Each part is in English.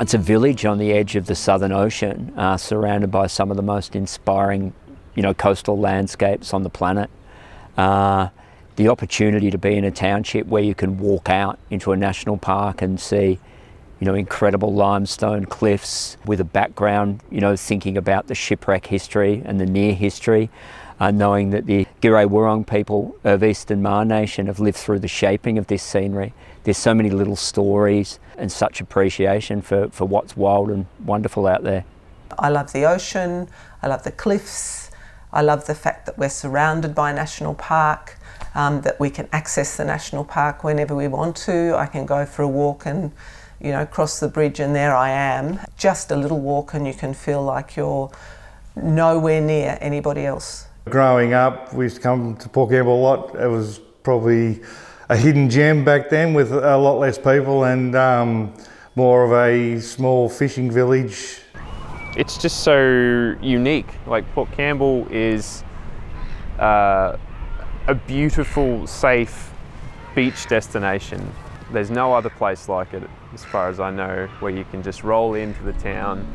It's a village on the edge of the Southern Ocean, surrounded by some of the most inspiring, coastal landscapes on the planet. The opportunity to be in a township where you can walk out into a national park and see, incredible limestone cliffs with a background, thinking about the shipwreck history and the near history, knowing that the Giray-Wurrung people of Eastern Maar Nation have lived through the shaping of this scenery. There's so many little stories and such appreciation for what's wild and wonderful out there. I love the ocean, I love the cliffs, I love the fact that we're surrounded by a national park, that we can access the national park whenever we want to. I can go for a walk and cross the bridge and there I am. Just a little walk and you can feel like you're nowhere near anybody else. Growing up, we used to come to Port Campbell a lot. It was probably a hidden gem back then with a lot less people and more of a small fishing village. It's just so unique. Like Port Campbell is a beautiful, safe beach destination. There's no other place like it, as far as I know, where you can just roll into the town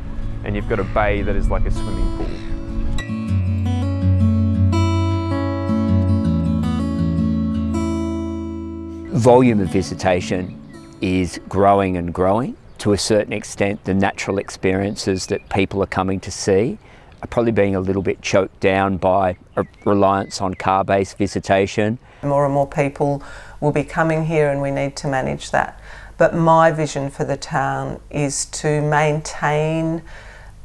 and you've got a bay that is like a swimming pool. Volume of visitation is growing and growing. To a certain extent, the natural experiences that people are coming to see are probably being a little bit choked down by a reliance on car-based visitation. More and more people will be coming here and we need to manage that. But my vision for the town is to maintain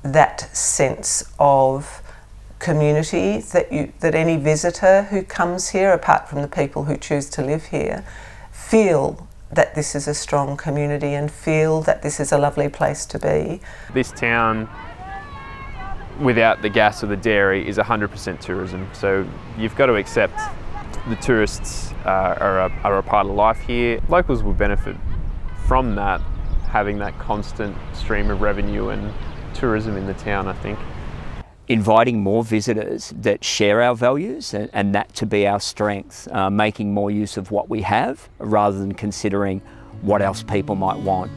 that sense of community that any visitor who comes here, apart from the people who choose to live here, feel that this is a strong community and feel that this is a lovely place to be. This town, without the gas or the dairy, is 100% tourism. So you've got to accept the tourists are a part of life here. Locals will benefit from that, having that constant stream of revenue and tourism in the town, I think. Inviting more visitors that share our values and that to be our strength, making more use of what we have rather than considering what else people might want.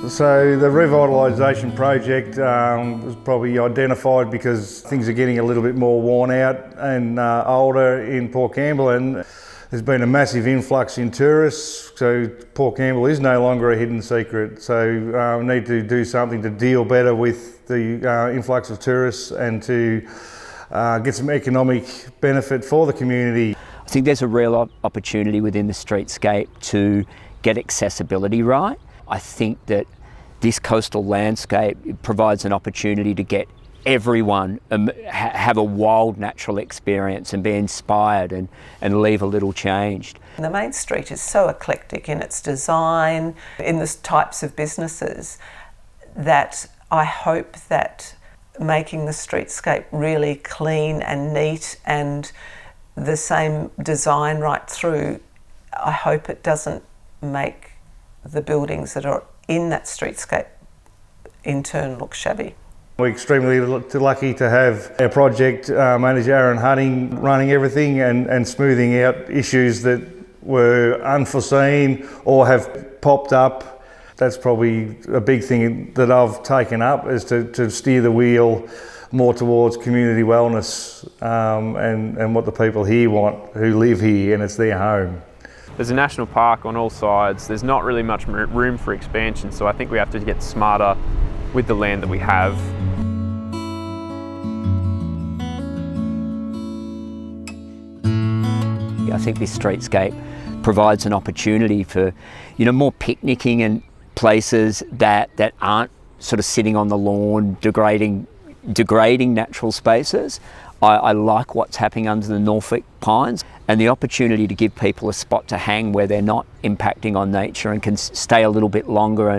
So the Revitalisation project was probably identified because things are getting a little bit more worn out and older in Port Campbell, and there's been a massive influx in tourists, so Port Campbell is no longer a hidden secret. So we need to do something to deal better with the influx of tourists and to get some economic benefit for the community. I think there's a real opportunity within the streetscape to get accessibility right. I think that this coastal landscape provides an opportunity to get everyone have a wild natural experience and be inspired and leave a little changed. The main street is so eclectic in its design, in the types of businesses, that I hope that making the streetscape really clean and neat and the same design right through, I hope it doesn't make the buildings that are in that streetscape in turn look shabby. We're extremely lucky to have our project manager Aaron Hutting running everything and smoothing out issues that were unforeseen or have popped up. That's probably a big thing that I've taken up, is to steer the wheel more towards community wellness and what the people here want, who live here, and it's their home. There's a national park on all sides. There's not really much room for expansion, so I think we have to get smarter with the land that we have. I think this streetscape provides an opportunity for, more picnicking and places that aren't sort of sitting on the lawn, degrading natural spaces. I like what's happening under the Norfolk pines and the opportunity to give people a spot to hang where they're not impacting on nature and can stay a little bit longer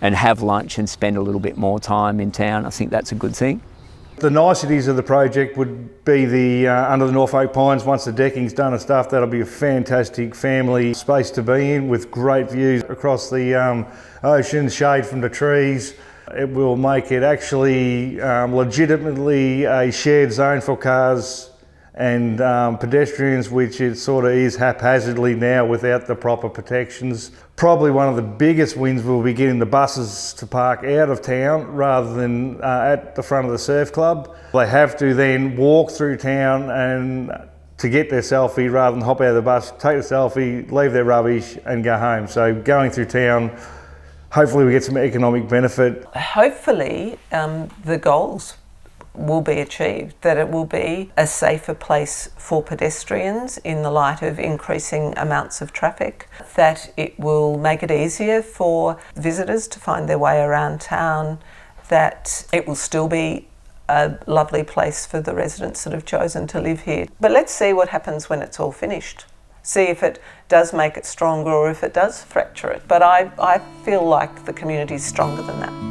and have lunch and spend a little bit more time in town. I think that's a good thing. The niceties of the project would be the under the Norfolk pines. Once the decking's done and stuff, that'll be a fantastic family space to be in with great views across the ocean, shade from the trees. It will make it actually legitimately a shared zone for cars and pedestrians, which it sort of is haphazardly now without the proper protections. Probably one of the biggest wins will be getting the buses to park out of town rather than at the front of the surf club. They have to then walk through town and to get their selfie rather than hop out of the bus, take the selfie, leave their rubbish and go home. So going through town, hopefully we get some economic benefit. Hopefully the goals will be achieved, that it will be a safer place for pedestrians in the light of increasing amounts of traffic, that it will make it easier for visitors to find their way around town, that it will still be a lovely place for the residents that have chosen to live here. But let's see what happens when it's all finished. See if it does make it stronger or if it does fracture it. But I feel like the community is stronger than that.